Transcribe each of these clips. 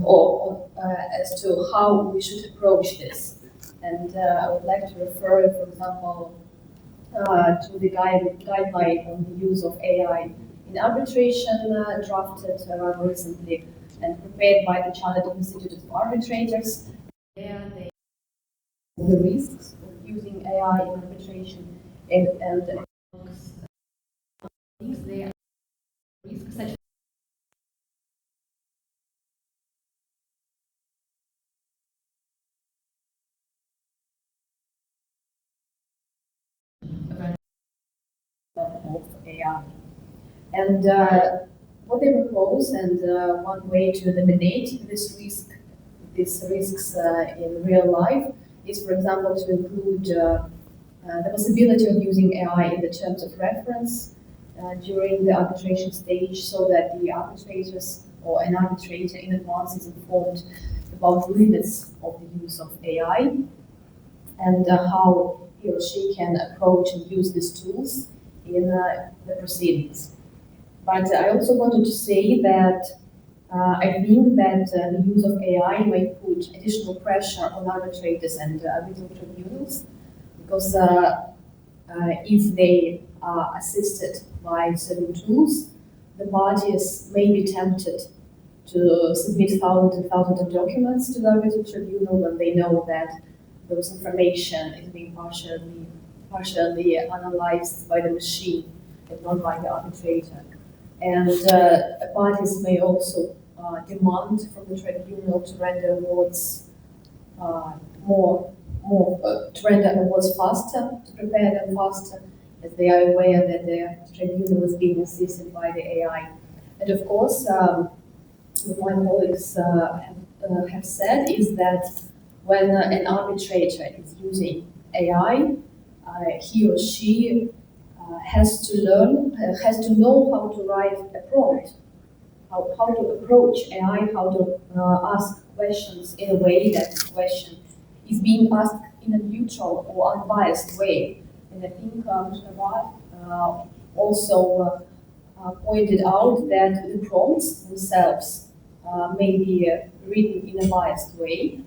or as to how we should approach this. And I would like to refer, for example, to the guideline on the use of AI in arbitration, drafted rather recently and prepared by the Chartered Institute of Arbitrators. There they the risks of using AI in arbitration and there are risks such as of AI. And what they propose, and one way to eliminate these risks in real life is, for example, to include the possibility of using AI in the terms of reference during the arbitration stage, so that the arbitrators or an arbitrator in advance is informed about the limits of the use of AI and how he or she can approach and use these tools in the proceedings. But I also wanted to say that I think that the use of AI may put additional pressure on arbitrators and arbitral tribunals, because if they are assisted by certain tools, the parties may be tempted to submit thousands and thousands of documents to the arbitral tribunal when they know that those information is being partially analyzed by the machine and not by the arbitrator. And parties may also demand from the tribunal to render awards to render awards faster, to prepare them faster, as they are aware that the tribunal is being assisted by the AI. And of course, what my colleagues have said is that when an arbitrator is using AI, he or she has to know how to write a prompt, how to approach AI, how to ask questions in a way that the question is being asked in a neutral or unbiased way. And I think Herbert also pointed out that the prompts themselves may be written in a biased way.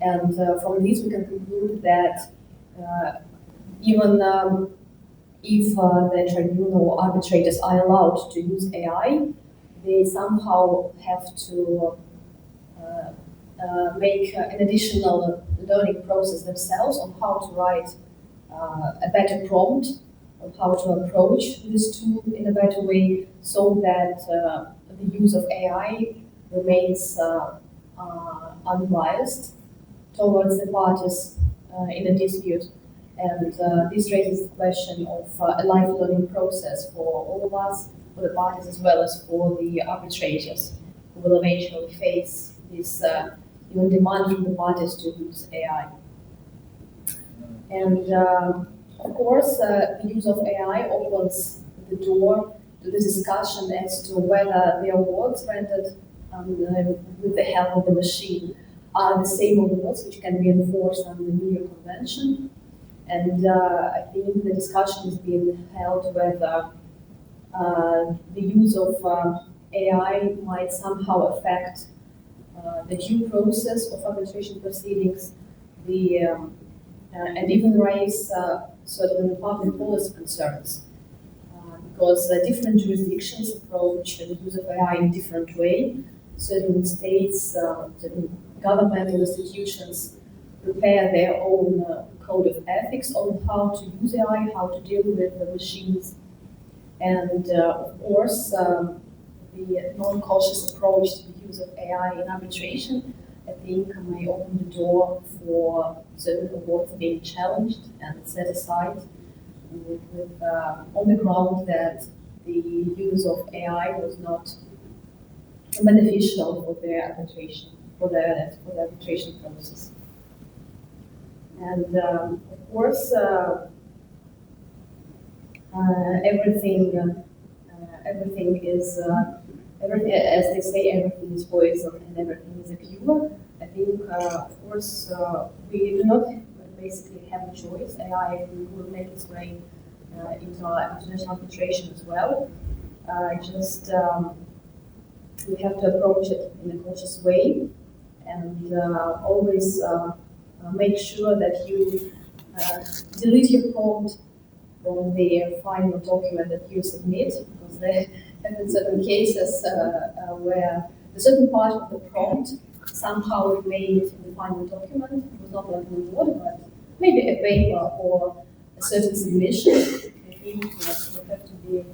And from this we can conclude that even if the tribunal or arbitrators are allowed to use AI, they somehow have to make an additional learning process themselves on how to write a better prompt, on how to approach this tool in a better way, so that the use of AI remains unbiased towards the parties in a dispute. And this raises the question of a life learning process for all of us, for the parties as well as for the arbitrators, who will eventually face this even demand from the parties to use AI. And of course, the use of AI opens the door to the discussion as to whether the awards rendered with the help of the machine are the same awards which can be enforced under the New York Convention. And I think the discussion is being held whether the use of AI might somehow affect the due process of arbitration proceedings, and even raise certain public policy concerns, because different jurisdictions approach the use of AI in a different way. Certain states, certain governmental institutions prepare their own code of ethics on how to use AI, how to deal with the machines. And of course, the non-cautious approach to the use of AI in arbitration, I think, may open the door for certain awards being challenged and set aside on the ground that the use of AI was not beneficial for their arbitration, for the arbitration process. And of course, everything is, as they say, everything is poison and everything is a cure. I think, of course, we do not basically have a choice. AI will make its way into international arbitration as well. we have to approach it in a cautious way and always make sure that you delete your prompt from the final document that you submit, because there have been certain cases where a certain part of the prompt somehow remained in the final document. It was not like in Word, but maybe a paper or a certain submission. I think that we have to be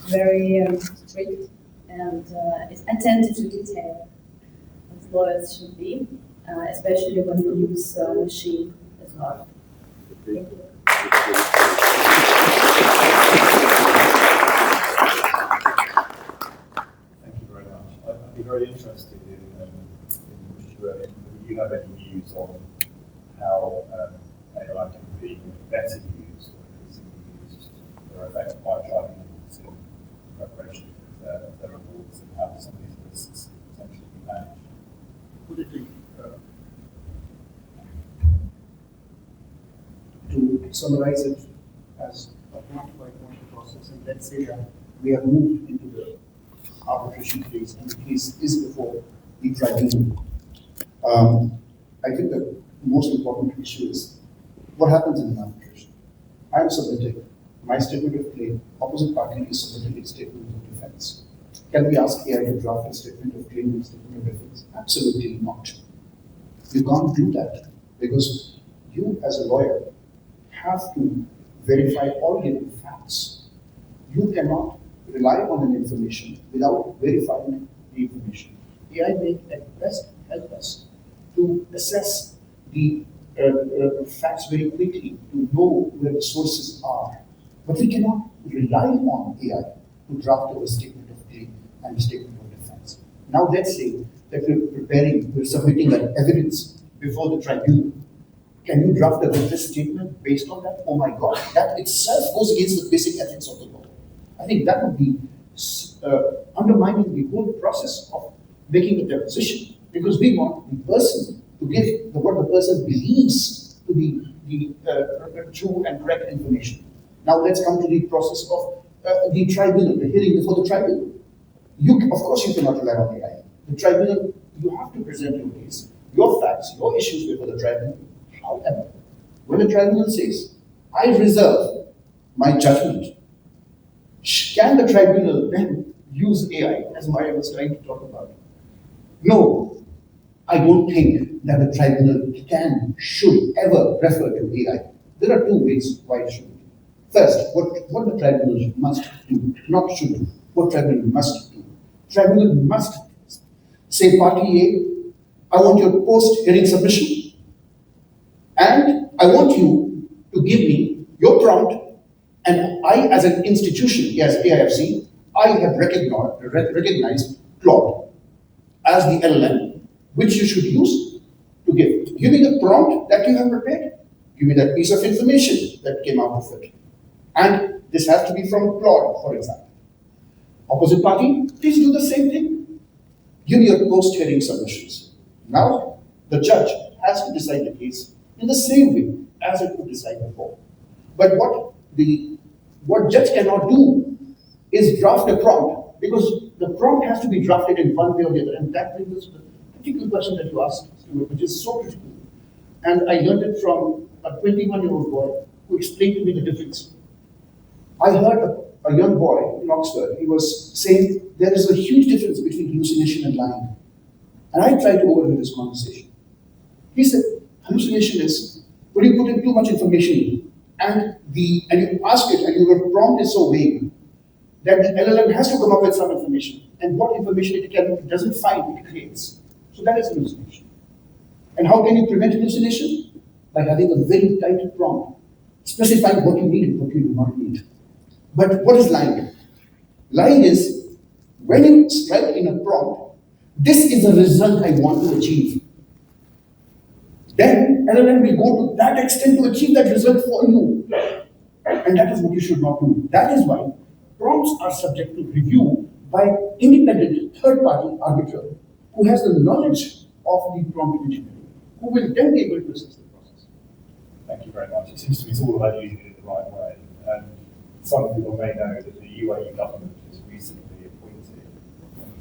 very strict and attentive to detail, as lawyers should be, especially when we use machine as well. Thank you. Thank you very much. I'd be very interested in whether you have any views on how AI can be better used or easily used or affected by tribunals in preparation of their reports, and how some of these risks potentially be managed. Would it be to summarize it as a point-by-point process, and let's say that we have moved into the arbitration phase and the case is before the tribunal. I think the most important issue is what happens in an arbitration. I am submitting my statement of claim, opposite party is submitting its statement of defense. Can we ask AI to draft a statement of claim and statement of defense? Absolutely not. You can't do that because you as a lawyer have to verify all given facts. You cannot rely on an information without verifying the information. AI may at best help us to assess the facts very quickly, to know where the sources are. But we cannot rely on AI to draft a statement of claim and a statement of defense. Now let's say that we're submitting an evidence before the tribunal. Can you draft a witness statement based on that? Oh my God, that itself goes against the basic ethics of the law. I think that would be undermining the whole process of making a deposition, because we want the person to give what the person believes to be the true and correct information. Now let's come to the process of the tribunal, the hearing before the tribunal. Of course you cannot rely on AI. The tribunal, you have to present your case, your facts, your issues before the tribunal. However, when the tribunal says, I reserve my judgment, can the tribunal then use AI, as Maya was trying to talk about? No, I don't think that the tribunal should ever refer to AI. There are two ways why it should. First, what the tribunal must do, not should do, what tribunal must do. Tribunal must say, party A, I want your post-hearing submission, and I want you to give me your prompt, and I, as an institution, as AIFC, I have recognized Claude as the LLM, which you should use to give me the prompt that you have prepared, give me that piece of information that came out of it. And this has to be from Claude, for example. Opposite party, please do the same thing. Give me your post-hearing submissions. Now, the judge has to decide the case in the same way as it would decide before. But what judge cannot do is draft a prompt, because the prompt has to be drafted in one way or the other. And that brings us to the particular question that you asked, which is so critical. And I learned it from a 21-year-old boy who explained to me the difference. I heard a young boy in Oxford, he was saying there is a huge difference between hallucination and lying. And I tried to overhear this conversation. He said, hallucination is when you put in too much information and you ask it and your prompt is so vague that the LLM has to come up with some information. And what information it doesn't find, it creates. So that is hallucination. And how can you prevent hallucination? By having a very tight prompt, specifying what you need and what you do not need. But what is lying? Lying is when you strike in a prompt, this is the result I want to achieve. Then LLM will go to that extent to achieve that result for you. And that is what you should not do. That is why prompts are subject to review by independent third-party arbiter who has the knowledge of the prompt engineering, who will then be able to assess the process. Thank you very much. It seems to me it's all about using it the right way. And some people may know that the UAE government has recently appointed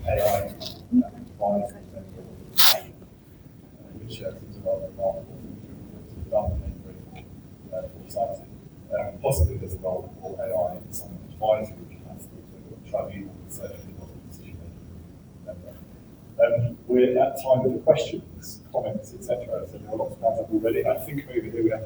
AI advisory centre, which seems a rather remarkable thing to have done and very foresighted. Possibly there's a role for AI in some advisory capacity to tribunal, certainly not a decision making. We're at time for questions, comments, etc. So there are lots of hands up already. I think over here we have